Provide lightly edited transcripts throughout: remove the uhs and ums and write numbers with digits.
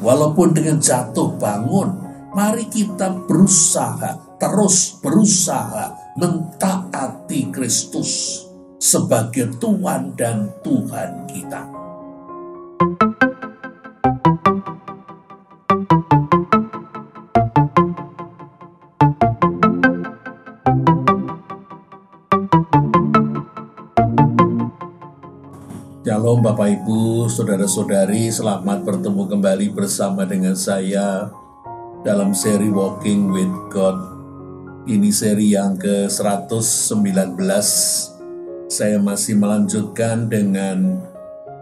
Walaupun dengan jatuh bangun, mari kita terus berusaha mentaati Kristus sebagai Tuhan dan Tuhan kita. Shalom Bapak Ibu, Saudara-saudari, selamat bertemu kembali bersama dengan saya dalam seri Walking with God. Ini seri yang ke-119. Saya masih melanjutkan dengan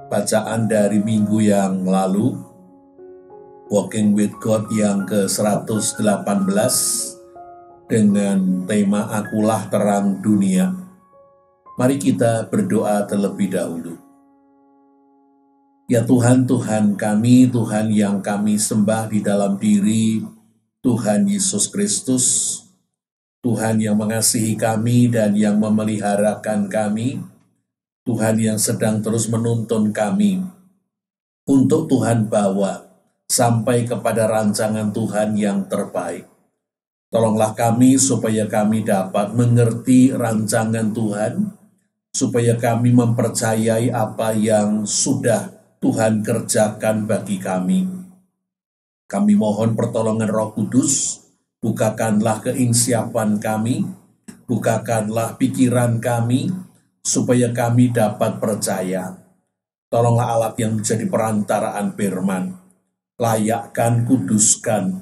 bacaan dari minggu yang lalu, Walking with God yang ke-118 dengan tema Akulah Terang Dunia. Mari kita berdoa terlebih dahulu. Ya Tuhan, Tuhan kami, Tuhan yang kami sembah di dalam diri Tuhan Yesus Kristus, Tuhan yang mengasihi kami dan yang memeliharakan kami, Tuhan yang sedang terus menuntun kami untuk Tuhan bawa sampai kepada rancangan Tuhan yang terbaik. Tolonglah kami supaya kami dapat mengerti rancangan Tuhan, supaya kami mempercayai apa yang sudah Tuhan kerjakan bagi kami. Kami mohon pertolongan Roh Kudus, bukakanlah keinsiapan kami, bukakanlah pikiran kami, supaya kami dapat percaya. Tolonglah alat yang menjadi perantaraan firman, layakkan, kuduskan,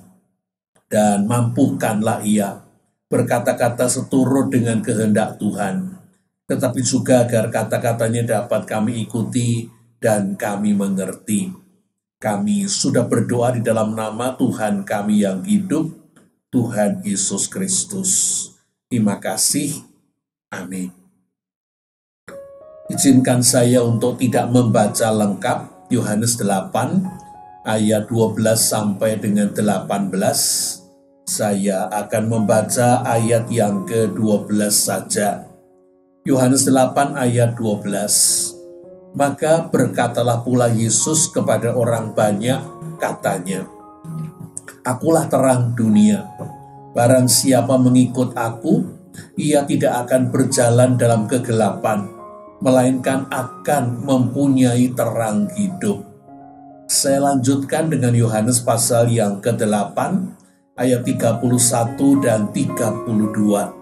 dan mampukanlah ia berkata-kata seturut dengan kehendak Tuhan, tetapi juga agar kata-katanya dapat kami ikuti dan kami mengerti. Kami sudah berdoa di dalam nama Tuhan kami yang hidup, Tuhan Yesus Kristus. Terima kasih. Amin. Izinkan saya untuk tidak membaca lengkap Yohanes 8 ayat 12 sampai dengan 18. Saya akan membaca ayat yang ke-12 saja. Yohanes 8 ayat 12. Maka berkatalah pula Yesus kepada orang banyak, katanya, Akulah terang dunia. Barang siapa mengikut aku, ia tidak akan berjalan dalam kegelapan, melainkan akan mempunyai terang hidup. Saya lanjutkan dengan Yohanes pasal yang ke-8, ayat 31 dan 32.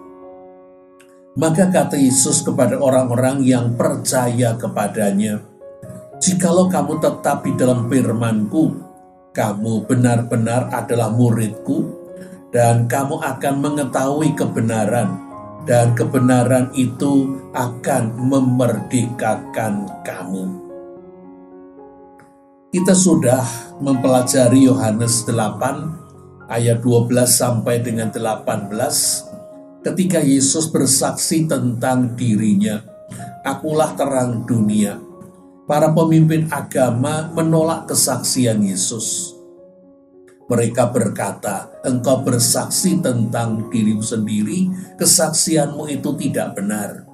Maka kata Yesus kepada orang-orang yang percaya kepadanya, Jikalau kamu tetap di dalam firman-Ku, kamu benar-benar adalah murid-Ku, dan kamu akan mengetahui kebenaran, dan kebenaran itu akan memerdekakan kamu. Kita sudah mempelajari Yohanes 8, ayat 12 sampai dengan 18, ketika Yesus bersaksi tentang dirinya, Akulah terang dunia. Para pemimpin agama menolak kesaksian Yesus. Mereka berkata, Engkau bersaksi tentang dirimu sendiri, kesaksianmu itu tidak benar.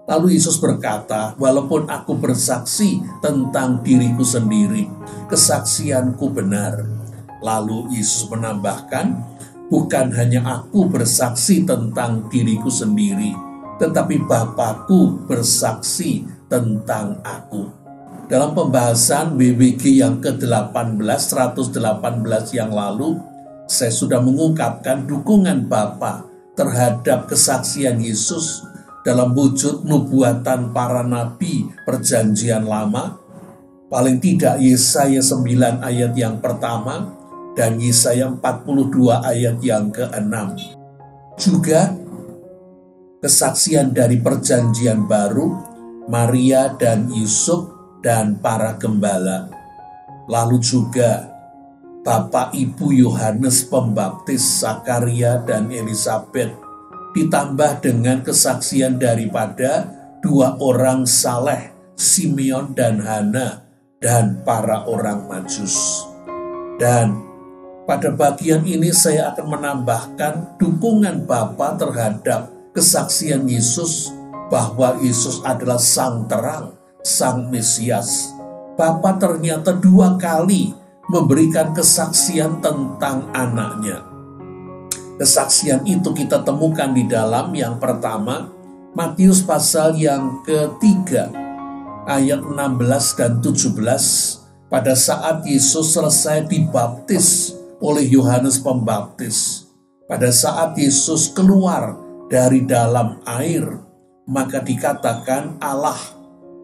Lalu Yesus berkata, walaupun aku bersaksi tentang diriku sendiri, kesaksianku benar. Lalu Yesus menambahkan, Bukan hanya aku bersaksi tentang diriku sendiri, tetapi Bapa-Ku bersaksi tentang aku. Dalam pembahasan WWG yang ke-18, 118 yang lalu, saya sudah mengungkapkan dukungan Bapa terhadap kesaksian Yesus dalam wujud nubuatan para nabi perjanjian lama, paling tidak Yesaya 9 ayat yang pertama, dan Yesaya 42 ayat yang ke-6. Juga kesaksian dari perjanjian baru, Maria dan Yusuf dan para gembala. Lalu juga Bapak Ibu Yohanes Pembaptis, Zakaria dan Elisabet, ditambah dengan kesaksian daripada dua orang saleh, Simeon dan Hana, dan para orang Majus. Dan pada bagian ini saya akan menambahkan dukungan Bapa terhadap kesaksian Yesus bahwa Yesus adalah Sang Terang, Sang Mesias. Bapa ternyata dua kali memberikan kesaksian tentang anaknya. Kesaksian itu kita temukan di dalam yang pertama, Matius pasal yang ketiga, ayat 16 dan 17. Pada saat Yesus selesai dibaptis oleh Yohanes Pembaptis, pada saat Yesus keluar dari dalam air, maka dikatakan Allah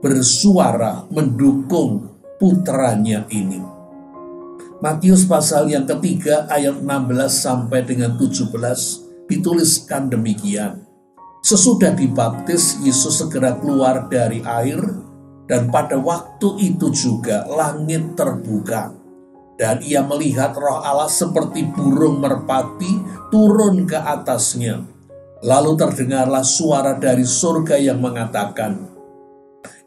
bersuara mendukung putranya ini. Matius pasal yang ketiga ayat 16 sampai dengan 17 dituliskan demikian. Sesudah dibaptis, Yesus segera keluar dari air, dan pada waktu itu juga langit terbuka, dan ia melihat Roh Allah seperti burung merpati turun ke atasnya. Lalu terdengarlah suara dari surga yang mengatakan,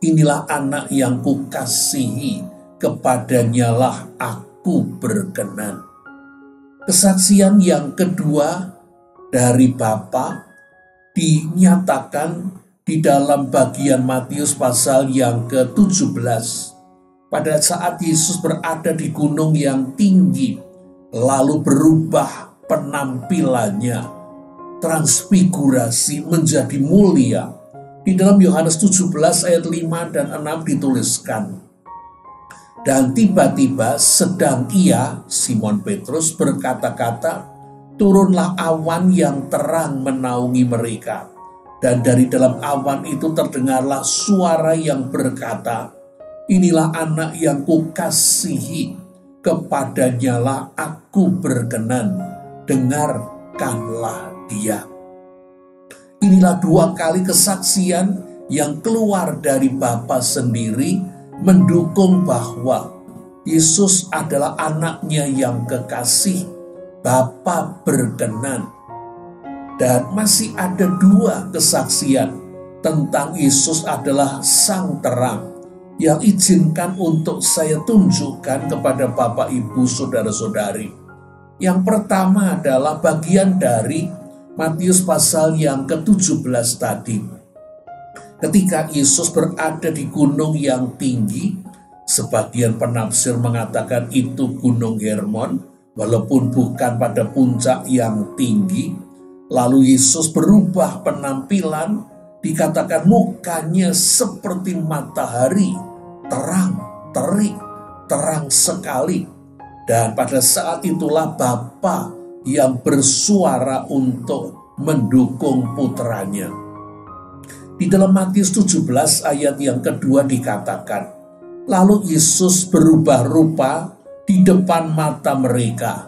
"Inilah anak yang kukasihi, kepadanyalah aku berkenan." Kesaksian yang kedua dari Bapa dinyatakan di dalam bagian Matius pasal yang ke-17. Pada saat Yesus berada di gunung yang tinggi, lalu berubah penampilannya, transfigurasi menjadi mulia. Di dalam Yohanes 17 ayat 5 dan 6 dituliskan, "Dan tiba-tiba sedang ia," Simon Petrus, "berkata-kata, turunlah awan yang terang menaungi mereka. Dan dari dalam awan itu terdengarlah suara yang berkata, 'Inilah anak yang kukasihi, kepadanyalah aku berkenan, dengarkanlah dia.'" Inilah dua kali kesaksian yang keluar dari Bapa sendiri mendukung bahwa Yesus adalah anaknya yang kekasih, Bapa berkenan. Dan masih ada dua kesaksian tentang Yesus adalah sang terang yang izinkan untuk saya tunjukkan kepada Bapak, Ibu, Saudara-saudari. Yang pertama adalah bagian dari Matius pasal yang ke-17 tadi. Ketika Yesus berada di gunung yang tinggi, sebagian penafsir mengatakan itu Gunung Hermon, walaupun bukan pada puncak yang tinggi. Lalu Yesus berubah penampilan, dikatakan mukanya seperti matahari, terang, terik, terang sekali. Dan pada saat itulah Bapa yang bersuara untuk mendukung putranya. Di dalam Matius 17 ayat yang kedua dikatakan, "Lalu Yesus berubah rupa di depan mata mereka."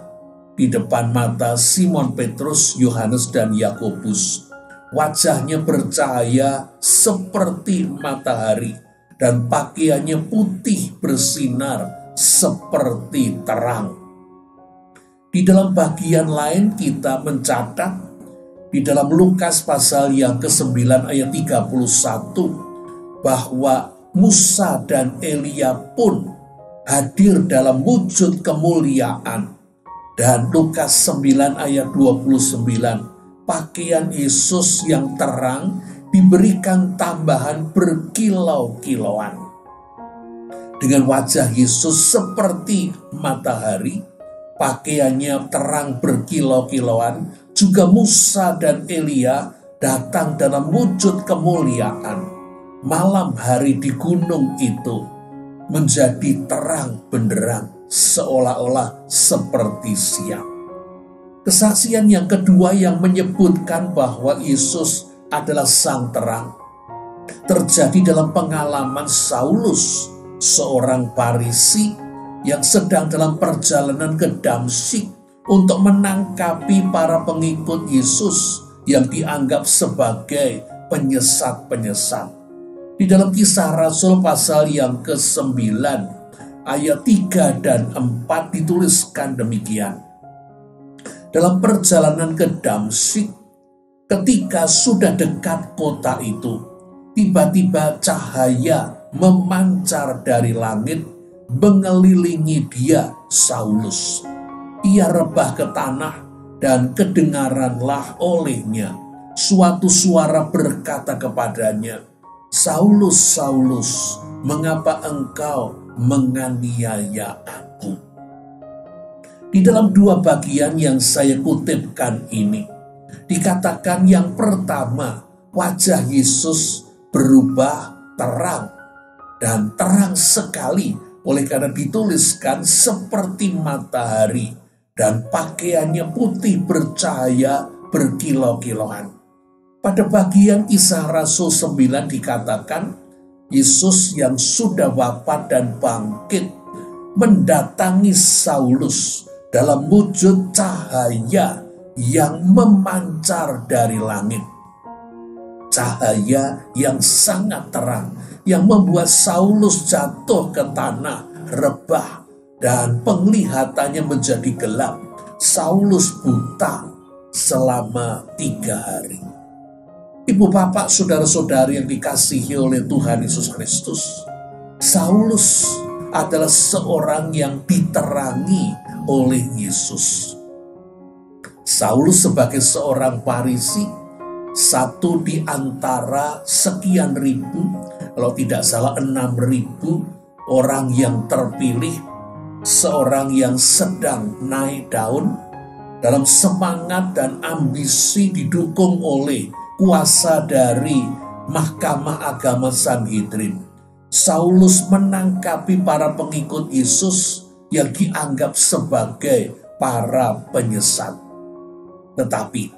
Di depan mata Simon Petrus, Yohanes, dan Yakobus. Wajahnya bercahaya seperti matahari, dan pakaiannya putih bersinar seperti terang. Di dalam bagian lain kita mencatat, di dalam Lukas pasal yang ke-9 ayat 31, bahwa Musa dan Elia pun hadir dalam wujud kemuliaan. Dan Lukas 9 ayat 29, pakaian Yesus yang terang diberikan tambahan berkilau-kilauan. Dengan wajah Yesus seperti matahari, pakaiannya terang berkilau-kilauan, juga Musa dan Elia datang dalam wujud kemuliaan. Malam hari di gunung itu menjadi terang benderang, seolah-olah seperti siang. Kesaksian yang kedua yang menyebutkan bahwa Yesus adalah sang terang terjadi dalam pengalaman Saulus, seorang Farisi yang sedang dalam perjalanan ke Damsyik untuk menangkapi para pengikut Yesus yang dianggap sebagai penyesat-penyesat. Di dalam Kisah Rasul pasal yang ke-9 ayat 3 dan 4 dituliskan demikian. Dalam perjalanan ke Damsyik, ketika sudah dekat kota itu, tiba-tiba cahaya memancar dari langit mengelilingi dia, Saulus. Ia rebah ke tanah dan kedengaranlah olehnya suatu suara berkata kepadanya, "Saulus, Saulus, mengapa engkau menganiaya aku?" Di dalam dua bagian yang saya kutipkan ini, dikatakan yang pertama, wajah Yesus berubah terang, dan terang sekali, oleh karena dituliskan seperti matahari, dan pakaiannya putih bercahaya berkilau-kilauan. Pada bagian Kisah Rasul 9 dikatakan, Yesus yang sudah wafat dan bangkit mendatangi Saulus dalam wujud cahaya yang memancar dari langit. Cahaya yang sangat terang, yang membuat Saulus jatuh ke tanah, rebah, dan penglihatannya menjadi gelap. Saulus buta selama 3 hari. Ibu, bapak, saudara-saudari yang dikasihi oleh Tuhan Yesus Kristus, Saulus adalah seorang yang diterangi oleh Yesus. Saulus sebagai seorang Farisi, satu di antara sekian ribu, kalau tidak salah 6.000 orang yang terpilih, seorang yang sedang naik daun dalam semangat dan ambisi didukung oleh kuasa dari Mahkamah Agama Sanhedrin. Saulus menangkapi para pengikut Yesus yang dianggap sebagai para penyesat. Tetapi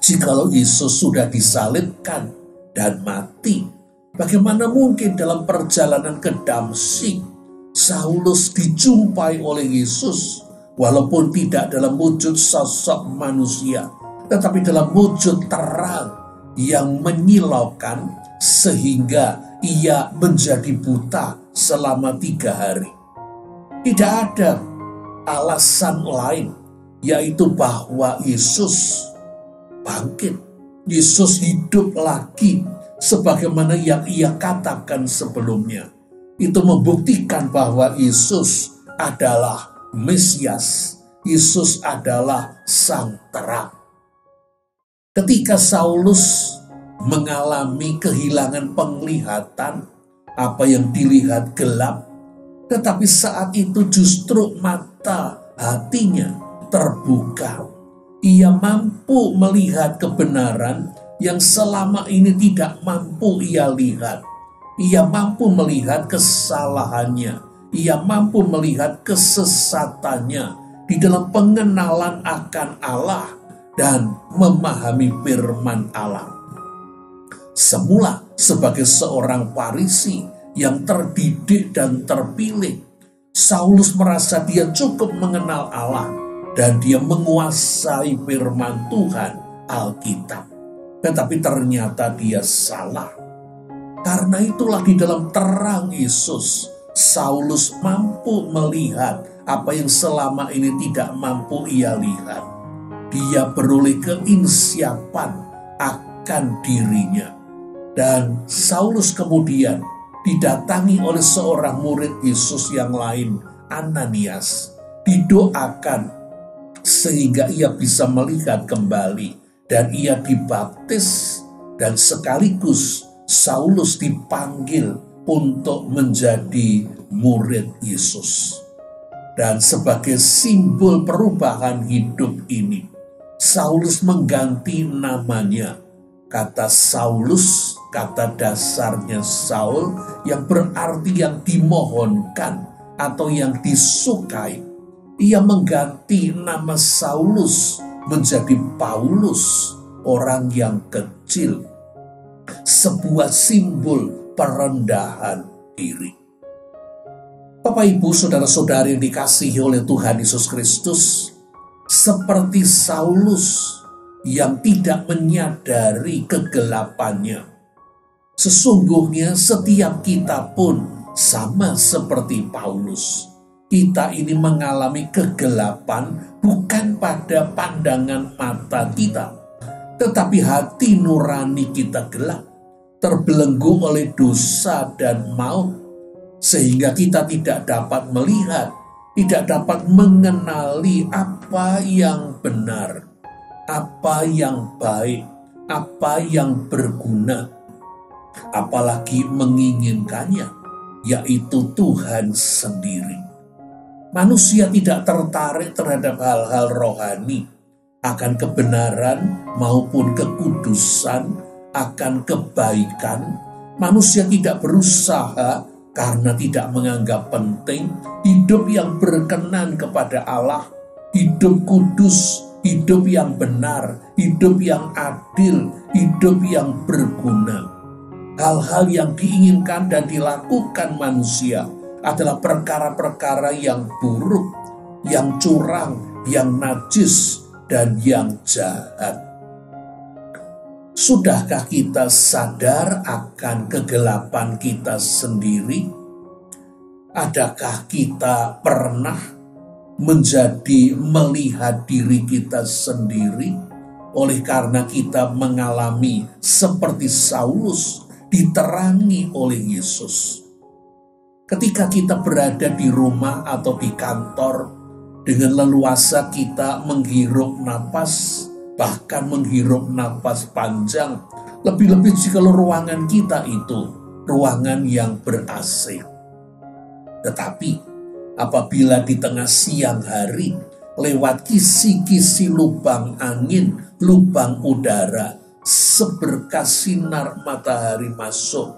jikalau Yesus sudah disalibkan dan mati, bagaimana mungkin dalam perjalanan ke Damsyik Saulus dijumpai oleh Yesus, walaupun tidak dalam wujud sosok manusia, tetapi dalam wujud terang yang menyilaukan, sehingga ia menjadi buta selama 3 hari. Tidak ada alasan lain, yaitu bahwa Yesus bangkit. Yesus hidup lagi sebagaimana yang ia katakan sebelumnya. Itu membuktikan bahwa Yesus adalah Mesias. Yesus adalah Sang Terang. Ketika Saulus mengalami kehilangan penglihatan, apa yang dilihat gelap, tetapi saat itu justru mata hatinya terbuka. Ia mampu melihat kebenaran yang selama ini tidak mampu ia lihat. Ia mampu melihat kesalahannya. Ia mampu melihat kesesatannya di dalam pengenalan akan Allah dan memahami firman Allah. Semula sebagai seorang Farisi yang terdidik dan terpilih, Saulus merasa dia cukup mengenal Allah dan dia menguasai firman Tuhan, Alkitab. Tetapi ternyata dia salah. Karena itulah di dalam terang Yesus, Saulus mampu melihat apa yang selama ini tidak mampu ia lihat. Dia beroleh keinsiapan akan dirinya. Dan Saulus kemudian didatangi oleh seorang murid Yesus yang lain, Ananias. Didoakan sehingga ia bisa melihat kembali. Dan ia dibaptis, dan sekaligus Saulus dipanggil untuk menjadi murid Yesus. Dan sebagai simbol perubahan hidup ini, Saulus mengganti namanya. Kata Saulus, kata dasarnya Saul, yang berarti yang dimohonkan atau yang disukai. Ia mengganti nama Saulus menjadi Paulus, orang yang kecil. Sebuah simbol perendahan diri. Bapak, Ibu, saudara-saudari yang dikasihi oleh Tuhan Yesus Kristus, seperti Saulus yang tidak menyadari kegelapannya, sesungguhnya setiap kita pun sama seperti Paulus. Kita ini mengalami kegelapan bukan pada pandangan mata kita, tetapi hati nurani kita gelap, terbelenggu oleh dosa dan maut, sehingga kita tidak dapat melihat, tidak dapat mengenali apa yang benar, apa yang baik, apa yang berguna, apalagi menginginkannya, yaitu Tuhan sendiri. Manusia tidak tertarik terhadap hal-hal rohani, akan kebenaran maupun kekudusan, akan kebaikan. Manusia tidak berusaha karena tidak menganggap penting hidup yang berkenan kepada Allah, hidup kudus, hidup yang benar, hidup yang adil, hidup yang berguna. Hal-hal yang diinginkan dan dilakukan manusia adalah perkara-perkara yang buruk, yang curang, yang najis, dan yang jahat. Sudahkah kita sadar akan kegelapan kita sendiri? Adakah kita pernah melihat diri kita sendiri? Oleh karena kita mengalami seperti Saulus, diterangi oleh Yesus. Ketika kita berada di rumah atau di kantor, dengan leluasa kita menghirup napas, bahkan menghirup napas panjang, lebih-lebih jika ruangan kita itu ruangan yang ber-AC. Tetapi apabila di tengah siang hari, lewat kisi-kisi lubang angin, lubang udara, seberkas sinar matahari masuk,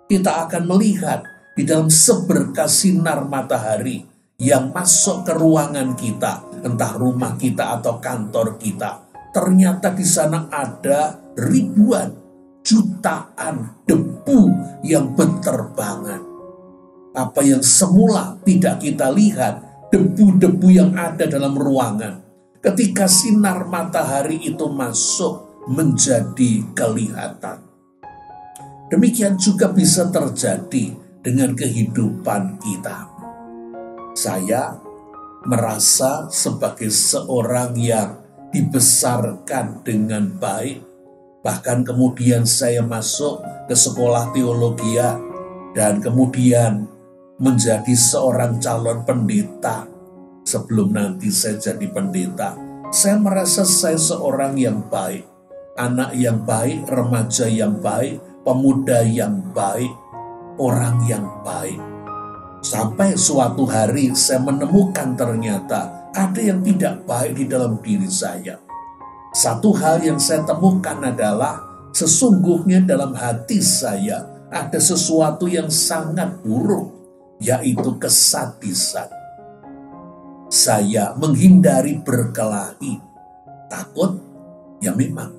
kita akan melihat di dalam seberkas sinar matahari yang masuk ke ruangan kita, entah rumah kita atau kantor kita, ternyata di sana ada ribuan, jutaan debu yang berterbangan. Apa yang semula tidak kita lihat, debu-debu yang ada dalam ruangan, ketika sinar matahari itu masuk, menjadi kelihatan. Demikian juga bisa terjadi dengan kehidupan kita. Saya merasa sebagai seorang yang dibesarkan dengan baik, bahkan kemudian saya masuk ke sekolah teologi dan kemudian menjadi seorang calon pendeta. Sebelum nanti saya jadi pendeta, saya merasa saya seorang yang baik, anak yang baik, remaja yang baik, pemuda yang baik, orang yang baik. Sampai suatu hari saya menemukan ternyata ada yang tidak baik di dalam diri saya. Satu hal yang saya temukan adalah sesungguhnya dalam hati saya ada sesuatu yang sangat buruk, yaitu kesadisan. Saya menghindari berkelahi. Takut? Ya memang.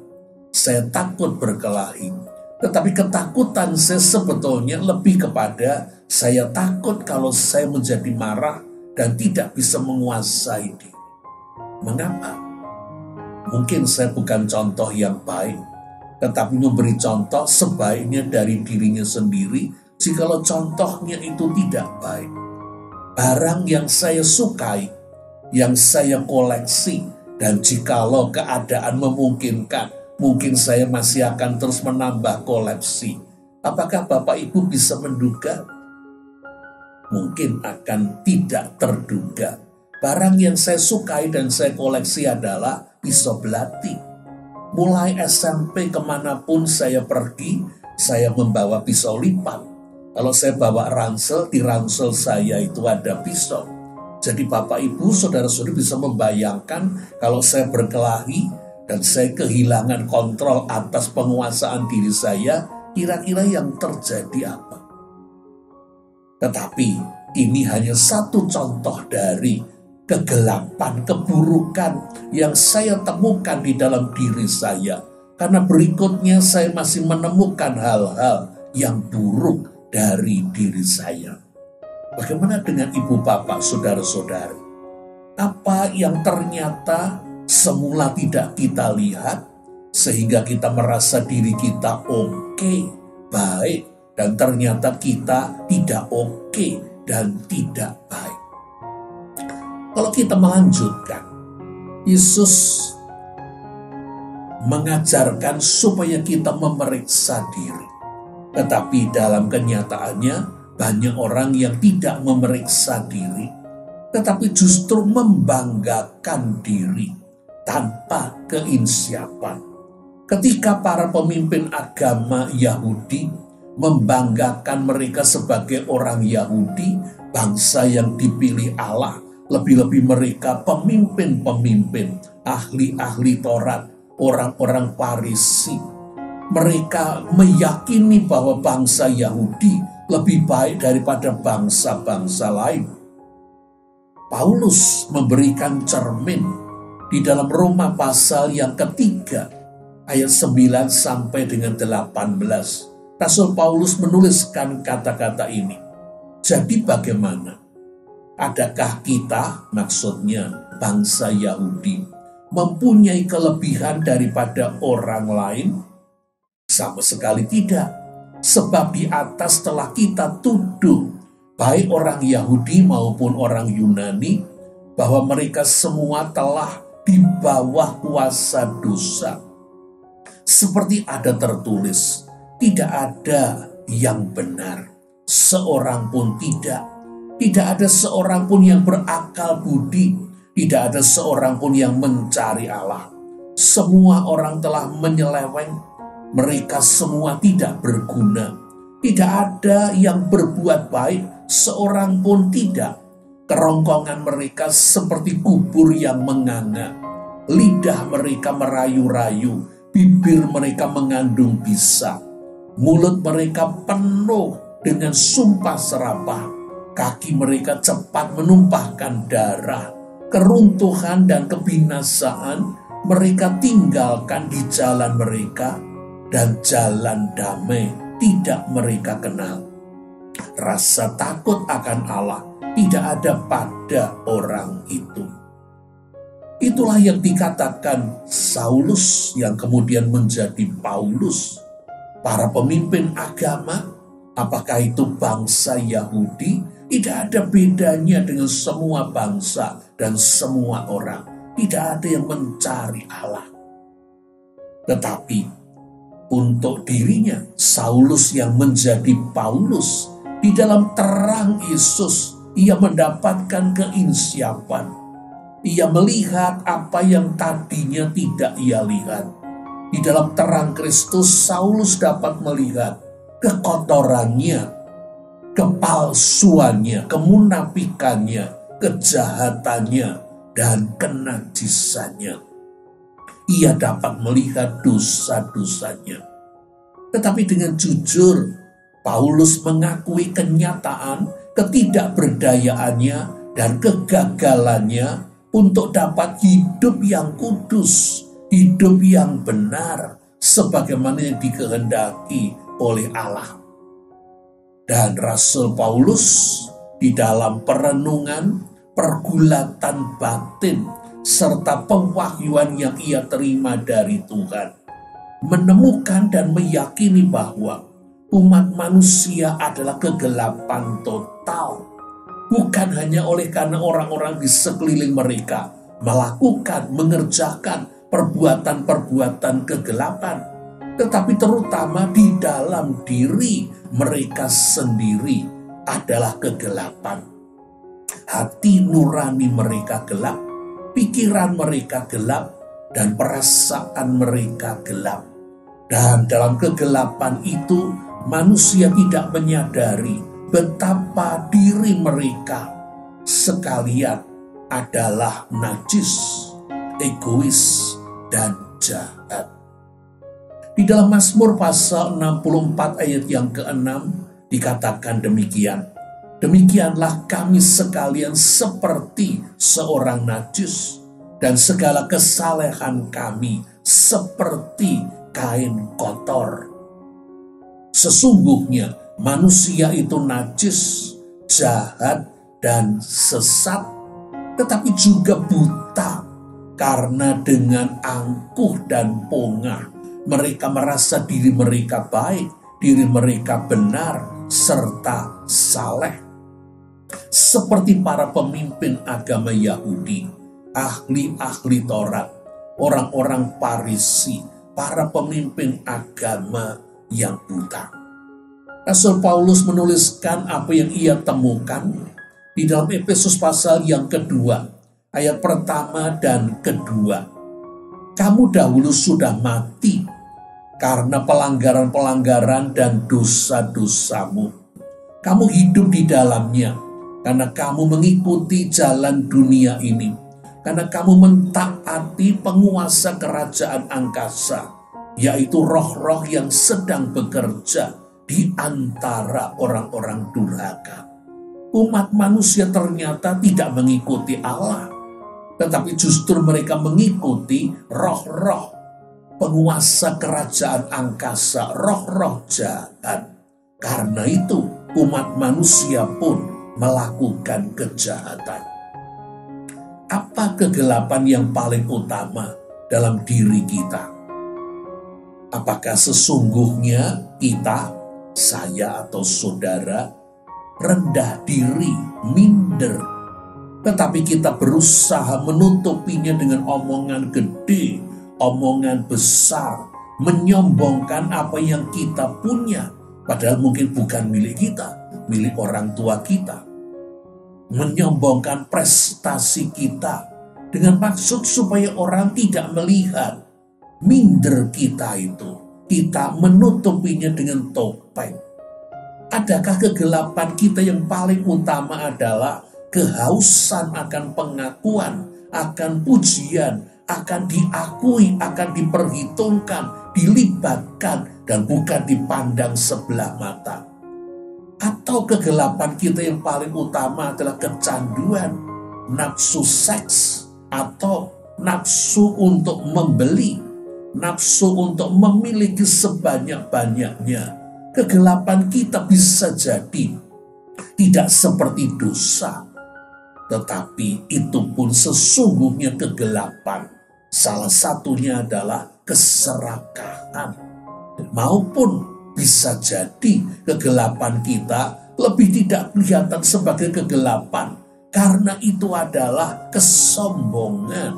Saya takut berkelahi. Tetapi ketakutan saya sebetulnya lebih kepada saya takut kalau saya menjadi marah dan tidak bisa menguasai diri. Mengapa? Mungkin saya bukan contoh yang baik, tetapi memberi contoh sebaiknya dari dirinya sendiri jikalau contohnya itu tidak baik. Barang yang saya sukai, yang saya koleksi, dan jikalau keadaan memungkinkan, mungkin saya masih akan terus menambah koleksi. Apakah Bapak Ibu bisa menduga? Mungkin akan tidak terduga. Barang yang saya sukai dan saya koleksi adalah pisau belati. Mulai SMP kemanapun saya pergi, saya membawa pisau lipat. Kalau saya bawa ransel, di ransel saya itu ada pisau. Jadi Bapak Ibu, saudara-saudari bisa membayangkan kalau saya berkelahi dan saya kehilangan kontrol atas penguasaan diri saya, kira-kira yang terjadi apa? Tetapi ini hanya satu contoh dari kegelapan, keburukan yang saya temukan di dalam diri saya. Karena berikutnya saya masih menemukan hal-hal yang buruk dari diri saya. Bagaimana dengan ibu bapak, saudara-saudari? Apa yang ternyata semula tidak kita lihat, sehingga kita merasa diri kita oke, baik, dan ternyata kita tidak oke dan tidak baik. Kalau kita melanjutkan, Yesus mengajarkan supaya kita memeriksa diri. Tetapi dalam kenyataannya, banyak orang yang tidak memeriksa diri, tetapi justru membanggakan diri tanpa keinsiapan. Ketika para pemimpin agama Yahudi membanggakan mereka sebagai orang Yahudi, bangsa yang dipilih Allah, Lebih-lebih mereka pemimpin-pemimpin, ahli-ahli Taurat, orang-orang Farisi. Mereka meyakini bahwa bangsa Yahudi lebih baik daripada bangsa-bangsa lain. Paulus memberikan cermin di dalam Roma pasal yang ketiga, ayat 9 sampai dengan 18. Rasul Paulus menuliskan kata-kata ini. Jadi bagaimana? Adakah kita, maksudnya bangsa Yahudi, mempunyai kelebihan daripada orang lain? Sama sekali tidak. Sebab di atas telah kita tuduh, baik orang Yahudi maupun orang Yunani, bahwa mereka semua telah di bawah kuasa dosa. Seperti ada tertulis, tidak ada yang benar, seorang pun tidak. Tidak ada seorang pun yang berakal budi, tidak ada seorang pun yang mencari Allah. Semua orang telah menyeleweng, mereka semua tidak berguna. Tidak ada yang berbuat baik, seorang pun tidak. Kerongkongan mereka seperti kubur yang menganga. Lidah mereka merayu-rayu, bibir mereka mengandung bisa. Mulut mereka penuh dengan sumpah serapah. Kaki mereka cepat menumpahkan darah. Keruntuhan dan kebinasaan mereka tinggalkan di jalan mereka, dan jalan damai tidak mereka kenal. Rasa takut akan Allah tidak ada pada orang itu. Itulah yang dikatakan Saulus yang kemudian menjadi Paulus. Para pemimpin agama, apakah itu bangsa Yahudi, tidak ada bedanya dengan semua bangsa dan semua orang. Tidak ada yang mencari Allah. Tetapi untuk dirinya, Saulus yang menjadi Paulus, di dalam terang Yesus, ia mendapatkan keinsiapan. Ia melihat apa yang tadinya tidak ia lihat. Di dalam terang Kristus, Saulus dapat melihat kekotorannya, kepalsuannya, kemunafikannya, kejahatannya, dan kenajisannya. Ia dapat melihat dosa-dosanya. Tetapi dengan jujur, Paulus mengakui kenyataan ketidakberdayaannya dan kegagalannya untuk dapat hidup yang kudus, hidup yang benar, sebagaimana yang dikehendaki oleh Allah. Dan Rasul Paulus di dalam perenungan, pergulatan batin, serta pewahyuan yang ia terima dari Tuhan, menemukan dan meyakini bahwa umat manusia adalah kegelapan total. Bukan hanya oleh karena orang-orang di sekeliling mereka melakukan, mengerjakan perbuatan-perbuatan kegelapan, tetapi terutama di dalam diri mereka sendiri adalah kegelapan. Hati nurani mereka gelap, pikiran mereka gelap, dan perasaan mereka gelap. Dan dalam kegelapan itu, manusia tidak menyadari betapa diri mereka sekalian adalah najis, egois, dan jahat. Di dalam Mazmur pasal 64 ayat yang ke-6 dikatakan demikian. Demikianlah kami sekalian seperti seorang najis, dan segala kesalehan kami seperti kain kotor. Sesungguhnya manusia itu najis, jahat, dan sesat, tetapi juga buta, karena dengan angkuh dan pongah mereka merasa diri mereka baik, diri mereka benar, serta saleh. Seperti para pemimpin agama Yahudi, ahli-ahli Taurat, orang-orang Farisi, para pemimpin agama yang buta. Rasul Paulus menuliskan apa yang ia temukan di dalam Efesus pasal yang kedua, ayat pertama dan kedua. Kamu dahulu sudah mati karena pelanggaran-pelanggaran dan dosa-dosamu. Kamu hidup di dalamnya, karena kamu mengikuti jalan dunia ini, karena kamu mentaati penguasa kerajaan angkasa, yaitu roh-roh yang sedang bekerja di antara orang-orang durhaka. Umat manusia ternyata tidak mengikuti Allah, tetapi justru mereka mengikuti roh-roh penguasa kerajaan angkasa, roh-roh jahat. Karena itu umat manusia pun melakukan kejahatan. Apa kegelapan yang paling utama dalam diri kita? Apakah sesungguhnya kita, saya atau saudara, rendah diri, minder, tetapi kita berusaha menutupinya dengan omongan gede, omongan besar, menyombongkan apa yang kita punya, padahal mungkin bukan milik kita, milik orang tua kita. Menyombongkan prestasi kita dengan maksud supaya orang tidak melihat minder kita itu. Kita menutupinya dengan topeng. Adakah kegelapan kita yang paling utama adalah kehausan akan pengakuan, akan pujian, akan diakui, akan diperhitungkan, dilibatkan, dan bukan dipandang sebelah mata? Atau kegelapan kita yang paling utama adalah kecanduan, nafsu seks, atau nafsu untuk membeli, nafsu untuk memiliki sebanyak-banyaknya. Kegelapan kita bisa jadi tidak seperti dosa, tetapi itu pun sesungguhnya kegelapan. Salah satunya adalah keserakahan, maupun bisa jadi kegelapan kita lebih tidak kelihatan sebagai kegelapan karena itu adalah kesombongan.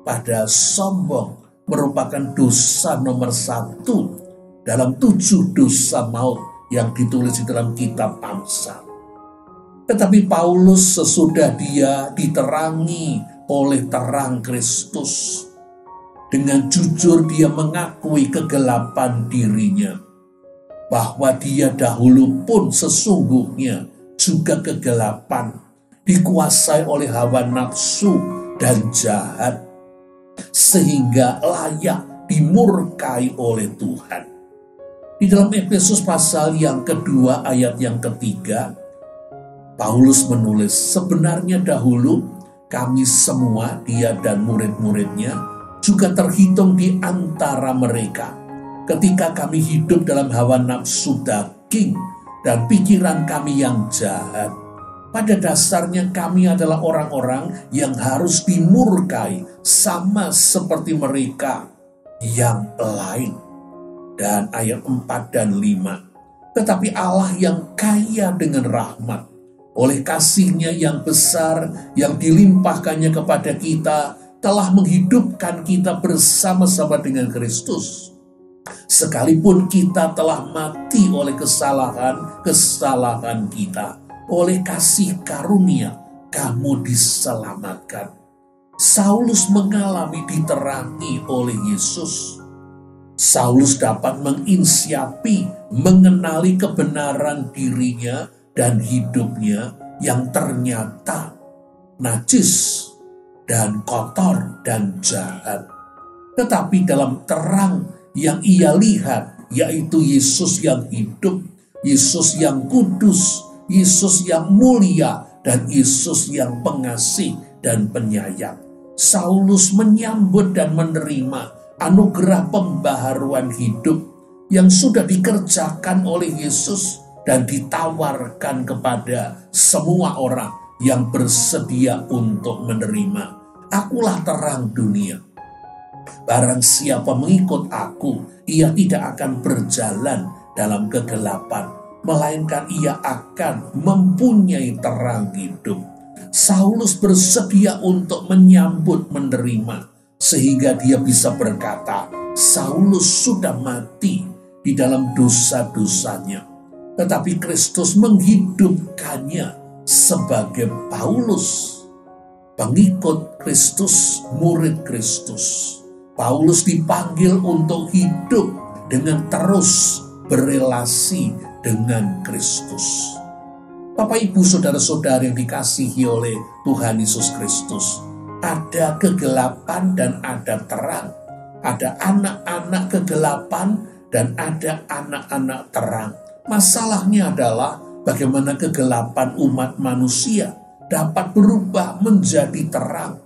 Padahal sombong merupakan dosa nomor 1 dalam 7 dosa maut yang ditulis di dalam kitab Amsal. Tetapi Paulus sesudah dia diterangi oleh terang Kristus, dengan jujur dia mengakui kegelapan dirinya, bahwa dia dahulu pun sesungguhnya juga kegelapan, dikuasai oleh hawa nafsu dan jahat, sehingga layak dimurkai oleh Tuhan. Di dalam Efesus pasal yang kedua ayat yang ketiga, Paulus menulis, sebenarnya dahulu kami semua, dia dan murid-muridnya, juga terhitung di antara mereka ketika kami hidup dalam hawa nafsu daging dan pikiran kami yang jahat. Pada dasarnya kami adalah orang-orang yang harus dimurkai sama seperti mereka yang lain. Dan ayat 4 dan 5. Tetapi Allah yang kaya dengan rahmat, oleh kasih-Nya yang besar yang dilimpahkannya kepada kita, telah menghidupkan kita bersama-sama dengan Kristus. Sekalipun kita telah mati oleh kesalahan kita, oleh kasih karunia kamu diselamatkan. Saulus mengalami diterangi oleh Yesus. Saulus dapat menginsiapi, mengenali kebenaran dirinya dan hidupnya yang ternyata najis dan kotor dan jahat. Tetapi dalam terang yang ia lihat, yaitu Yesus yang hidup, Yesus yang kudus, Yesus yang mulia, dan Yesus yang pengasih dan penyayang, Saulus menyambut dan menerima anugerah pembaharuan hidup yang sudah dikerjakan oleh Yesus dan ditawarkan kepada semua orang yang bersedia untuk menerima. Akulah terang dunia. Barang siapa mengikut aku, ia tidak akan berjalan dalam kegelapan, melainkan ia akan mempunyai terang hidup. Saulus bersedia untuk menyambut, menerima, sehingga dia bisa berkata, Saulus sudah mati di dalam dosa-dosanya, tetapi Kristus menghidupkannya sebagai Paulus, pengikut Kristus, murid Kristus. Paulus dipanggil untuk hidup dengan terus berelasi dengan Kristus. Bapak, Ibu, saudara-saudara yang dikasihi oleh Tuhan Yesus Kristus, ada kegelapan dan ada terang. Ada anak-anak kegelapan dan ada anak-anak terang. Masalahnya adalah bagaimana kegelapan umat manusia dapat berubah menjadi terang.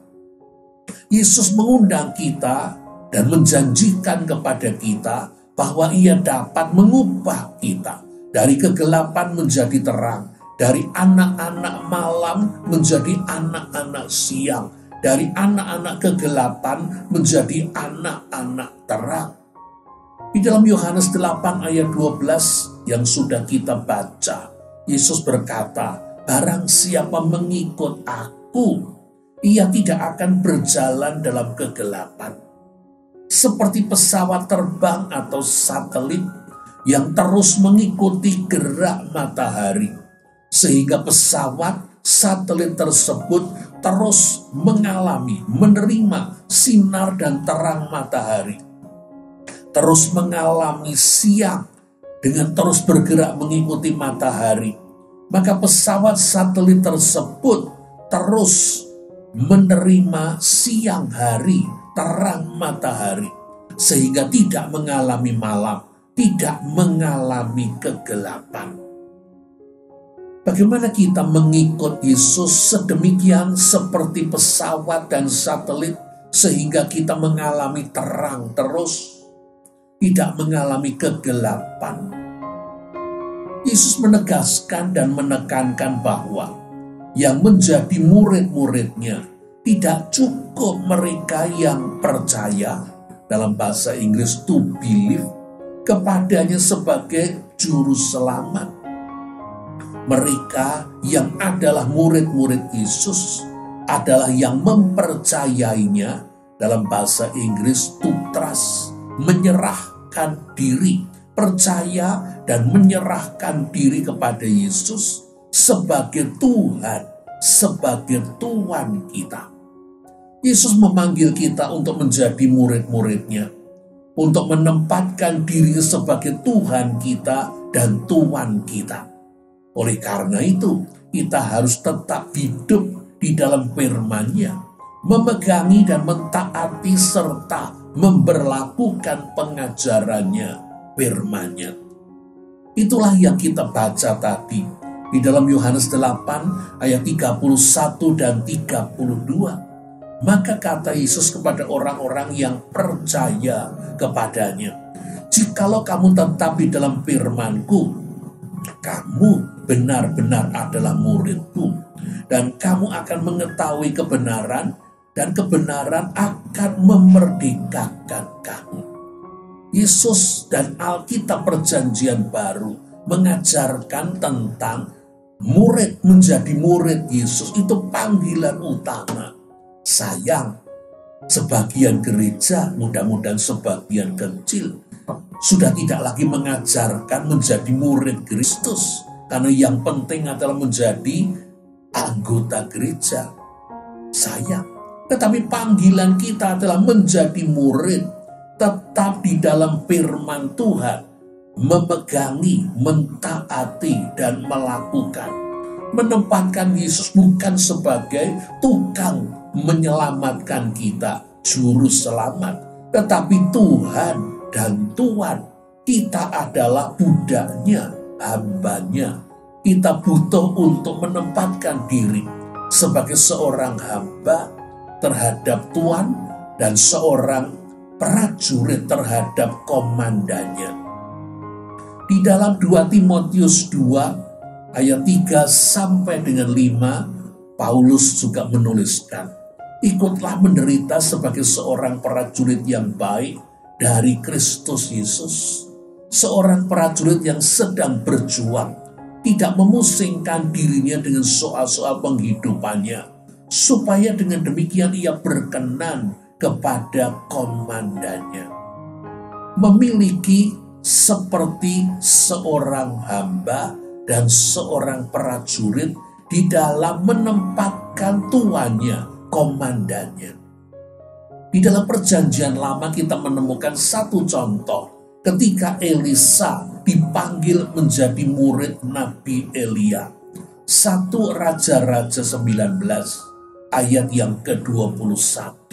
Yesus mengundang kita dan menjanjikan kepada kita bahwa Ia dapat mengubah kita dari kegelapan menjadi terang, dari anak-anak malam menjadi anak-anak siang, dari anak-anak kegelapan menjadi anak-anak terang. Di dalam Yohanes 8 ayat 12 yang sudah kita baca, Yesus berkata, "Barang siapa mengikut Aku, ia tidak akan berjalan dalam kegelapan." Seperti pesawat terbang atau satelit yang terus mengikuti gerak matahari, sehingga pesawat satelit tersebut terus menerima sinar dan terang matahari, terus mengalami siang dengan terus bergerak mengikuti matahari. Maka pesawat satelit tersebut terus menerima siang hari, terang matahari, sehingga tidak mengalami malam, tidak mengalami kegelapan. Bagaimana kita mengikut Yesus sedemikian seperti pesawat dan satelit, sehingga kita mengalami terang terus, tidak mengalami kegelapan. Yesus menegaskan dan menekankan bahwa yang menjadi murid-muridnya tidak cukup mereka yang percaya, dalam bahasa Inggris to believe, kepadanya sebagai juru selamat. Mereka yang adalah murid-murid Yesus adalah yang mempercayainya, dalam bahasa Inggris to trust, menyerahkan diri, percaya dan menyerahkan diri kepada Yesus sebagai Tuhan, sebagai Tuhan kita. Yesus memanggil kita untuk menjadi murid-muridnya, untuk menempatkan diri sebagai Tuhan kita dan Tuhan kita. Oleh karena itu, kita harus tetap hidup di dalam firman-Nya, memegangi dan mentaati serta memberlakukan pengajarannya, firman-Nya. Itulah yang kita baca tadi di dalam Yohanes 8 ayat 31 dan 32. Maka kata Yesus kepada orang-orang yang percaya kepadanya, "Jikalau kamu tetap di dalam firman-Ku, kamu benar-benar adalah murid-Ku, dan kamu akan mengetahui kebenaran, dan kebenaran akan memerdekakan kamu." Yesus dan Alkitab Perjanjian Baru mengajarkan tentang murid menjadi murid Yesus itu panggilan utama. Sayang, sebagian gereja, mudah-mudahan sebagian kecil, sudah tidak lagi mengajarkan menjadi murid Kristus, karena yang penting adalah menjadi anggota gereja. Sayang, tetapi panggilan kita adalah menjadi murid, tetap di dalam firman Tuhan, memegangi, mentaati, dan melakukan. Menempatkan Yesus bukan sebagai tukang menyelamatkan kita, juru selamat, tetapi Tuhan dan Tuhan. Kita adalah budaknya, hambanya. Kita butuh untuk menempatkan diri sebagai seorang hamba terhadap Tuhan dan seorang prajurit terhadap komandannya. Di dalam 2 Timotius 2 ayat 3 sampai dengan 5, Paulus juga menuliskan, "Ikutlah menderita sebagai seorang prajurit yang baik dari Kristus Yesus, seorang prajurit yang sedang berjuang, tidak memusingkan dirinya dengan soal-soal penghidupannya, supaya dengan demikian ia berkenan kepada komandannya. Memiliki seperti seorang hamba dan seorang prajurit di dalam menempatkan tuannya, komandannya." Di dalam Perjanjian Lama kita menemukan satu contoh ketika Elisa dipanggil menjadi murid Nabi Elia. 1 Raja-Raja 19 ayat yang ke-21.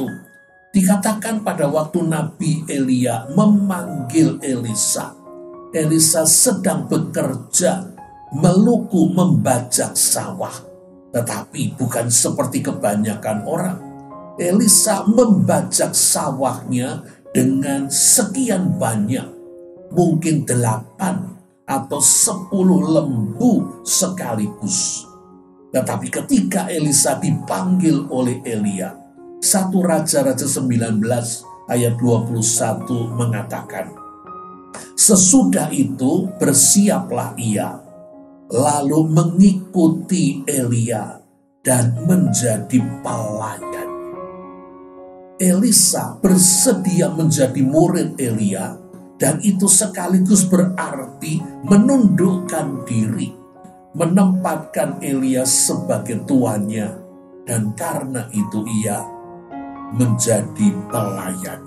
Dikatakan pada waktu Nabi Elia memanggil Elisa. Elisa sedang bekerja meluku membajak sawah. Tetapi bukan seperti kebanyakan orang. Elisa membajak sawahnya dengan sekian banyak. Mungkin 8 atau 10 lembu sekaligus. Tetapi ketika Elisa dipanggil oleh Elia, 1 Raja-Raja 19 ayat 21 mengatakan, sesudah itu bersiaplah ia, lalu mengikuti Elia dan menjadi pelayan. Elisa bersedia menjadi murid Elia, dan itu sekaligus berarti menundukkan diri, menempatkan Elia sebagai tuannya, dan karena itu ia menjadi pelayan.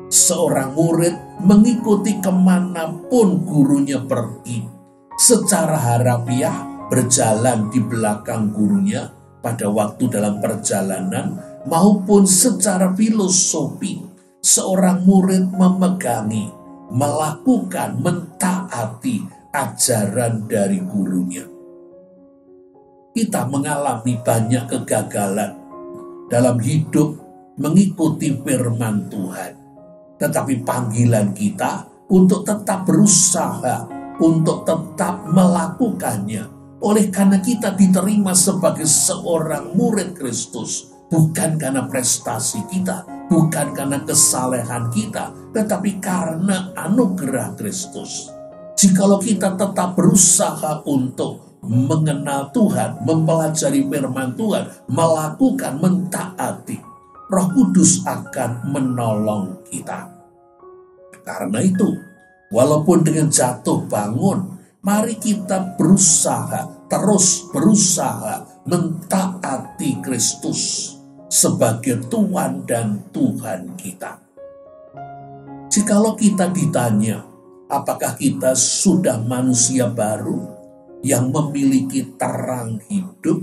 Seorang murid mengikuti kemanapun gurunya pergi, secara harafiah berjalan di belakang gurunya pada waktu dalam perjalanan, maupun secara filosofi seorang murid memegangi, melakukan, mentaati ajaran dari gurunya. Kita mengalami banyak kegagalan dalam hidup mengikuti firman Tuhan. Tetapi panggilan kita untuk tetap berusaha, untuk tetap melakukannya. Oleh karena kita diterima sebagai seorang murid Kristus, bukan karena prestasi kita, bukan karena kesalehan kita, tetapi karena anugerah Kristus. Jikalau kita tetap berusaha untuk mengenal Tuhan, mempelajari firman Tuhan, melakukan, mentaati, Roh Kudus akan menolong kita. Karena itu, walaupun dengan jatuh bangun, mari kita terus berusaha mentaati Kristus sebagai Tuhan dan Tuhan kita. Jikalau kita ditanya, apakah kita sudah manusia baru yang memiliki terang hidup?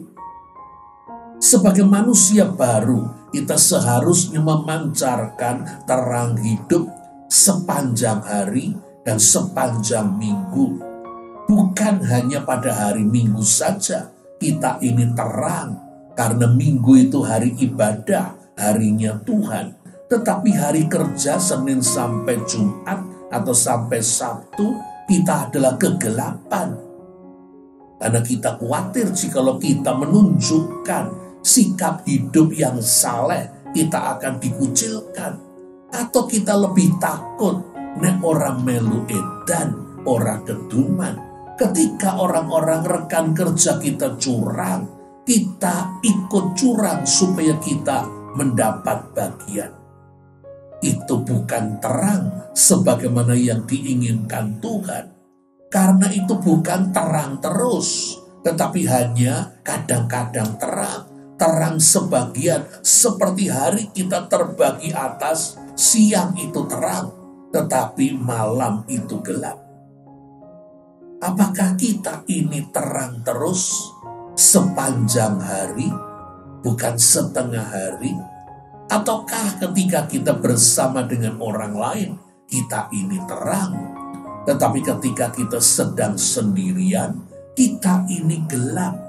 Sebagai manusia baru, kita seharusnya memancarkan terang hidup sepanjang hari dan sepanjang minggu. Bukan hanya pada hari Minggu saja kita ini terang, karena Minggu itu hari ibadah, harinya Tuhan. Tetapi hari kerja Senin sampai Jumat atau sampai Sabtu kita adalah kegelapan. Karena kita khawatir jikalau kita menunjukkan sikap hidup yang saleh, kita akan dikucilkan. Atau kita lebih takut nek orang melu edan, orang keduman. Ketika orang-orang rekan kerja kita curang, kita ikut curang supaya kita mendapat bagian. Itu bukan terang sebagaimana yang diinginkan Tuhan. Karena itu bukan terang terus, tetapi hanya kadang-kadang terang. Terang sebagian, seperti hari kita terbagi atas, siang itu terang, tetapi malam itu gelap. Apakah kita ini terang terus sepanjang hari, bukan setengah hari? Ataukah ketika kita bersama dengan orang lain, kita ini terang, tetapi ketika kita sedang sendirian, kita ini gelap?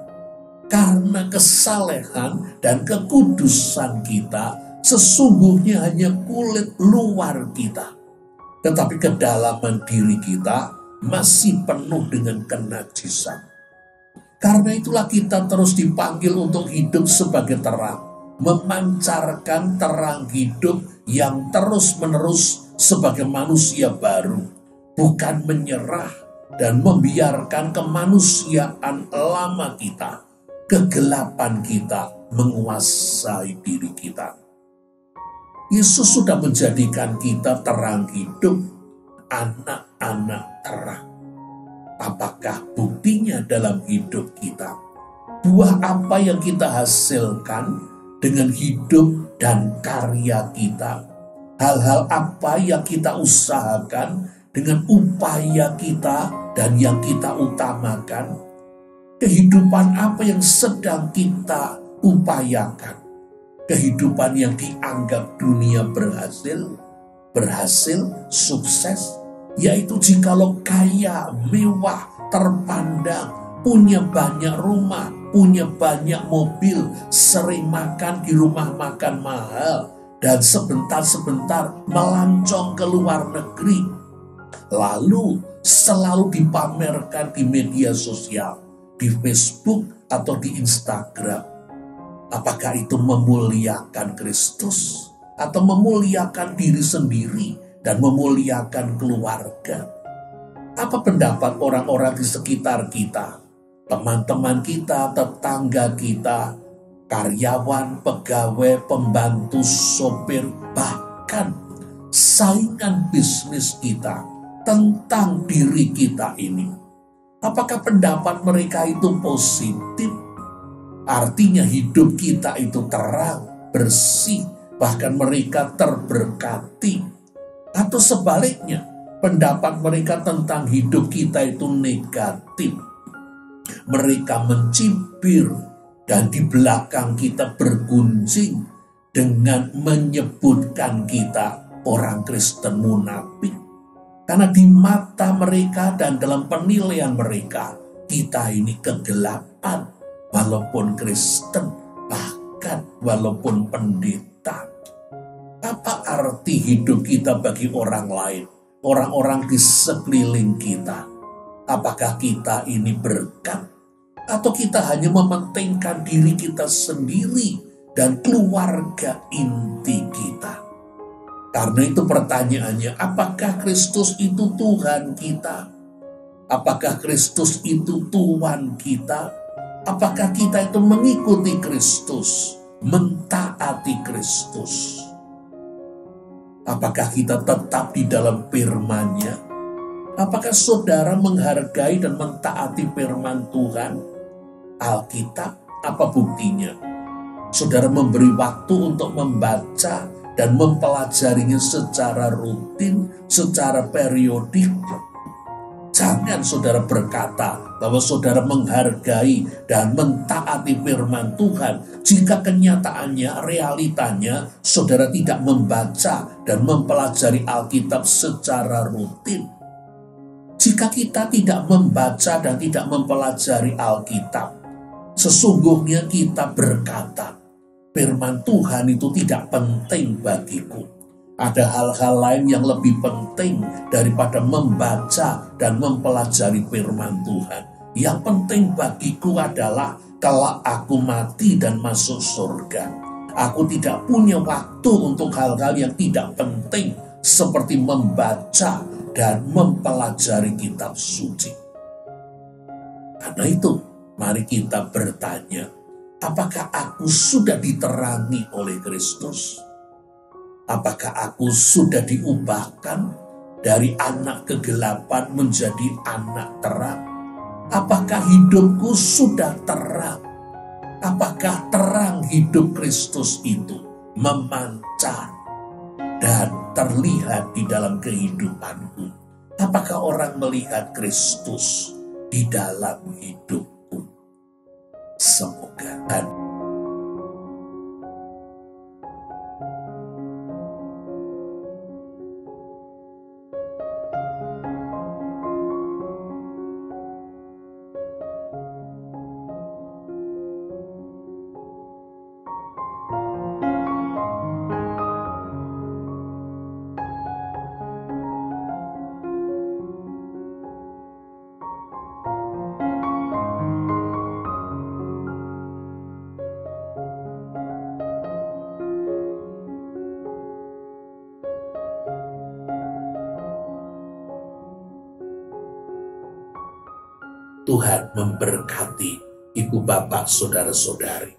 Karena kesalehan dan kekudusan kita sesungguhnya hanya kulit luar kita, tetapi kedalaman diri kita masih penuh dengan kenajisan. Karena itulah kita terus dipanggil untuk hidup sebagai terang, memancarkan terang hidup yang terus-menerus sebagai manusia baru, bukan menyerah dan membiarkan kemanusiaan lama kita, kegelapan kita menguasai diri kita. Yesus sudah menjadikan kita terang hidup, anak-anak terang. Apakah buktinya dalam hidup kita? Buah apa yang kita hasilkan dengan hidup dan karya kita? Hal-hal apa yang kita usahakan dengan upaya kita dan yang kita utamakan? Kehidupan apa yang sedang kita upayakan? Kehidupan yang dianggap dunia berhasil, sukses, yaitu jikalau kaya, mewah, terpandang, punya banyak rumah, punya banyak mobil, sering makan di rumah makan mahal, dan sebentar-sebentar melancong ke luar negeri, lalu selalu dipamerkan di media sosial, di Facebook atau di Instagram. Apakah itu memuliakan Kristus atau memuliakan diri sendiri dan memuliakan keluarga? Apa pendapat orang-orang di sekitar kita, teman-teman kita, tetangga kita, karyawan, pegawai, pembantu, sopir, bahkan saingan bisnis kita tentang diri kita ini? Apakah pendapat mereka itu positif? Artinya hidup kita itu terang, bersih, bahkan mereka terberkati. Atau sebaliknya, pendapat mereka tentang hidup kita itu negatif. Mereka mencibir dan di belakang kita bergunjing dengan menyebutkan kita orang Kristen munafik. Karena di mata mereka dan dalam penilaian mereka, kita ini kegelapan. Walaupun Kristen, bahkan walaupun pendeta. Apa arti hidup kita bagi orang lain, orang-orang di sekeliling kita? Apakah kita ini berkat, atau kita hanya mementingkan diri kita sendiri dan keluarga inti kita? Karena itu pertanyaannya, apakah Kristus itu Tuhan kita? Apakah Kristus itu Tuhan kita? Apakah kita itu mengikuti Kristus, mentaati Kristus? Apakah kita tetap di dalam firman-Nya? Apakah saudara menghargai dan mentaati firman Tuhan? Alkitab, apa buktinya? Saudara memberi waktu untuk membaca dan mempelajarinya secara rutin, secara periodik. Jangan saudara berkata bahwa saudara menghargai dan mentaati firman Tuhan jika kenyataannya, realitanya, saudara tidak membaca dan mempelajari Alkitab secara rutin. Jika kita tidak membaca dan tidak mempelajari Alkitab, sesungguhnya kita berkata, firman Tuhan itu tidak penting bagiku. Ada hal-hal lain yang lebih penting daripada membaca dan mempelajari firman Tuhan. Yang penting bagiku adalah kalau aku mati dan masuk surga. Aku tidak punya waktu untuk hal-hal yang tidak penting seperti membaca dan mempelajari kitab suci. Karena itu, mari kita bertanya, apakah aku sudah diterangi oleh Kristus? Apakah aku sudah diubahkan dari anak kegelapan menjadi anak terang? Apakah hidupku sudah terang? Apakah terang hidup Kristus itu memancar dan terlihat di dalam kehidupanku? Apakah orang melihat Kristus di dalam hidupku? Semoga Tuhan memberkati ibu bapak saudara-saudari.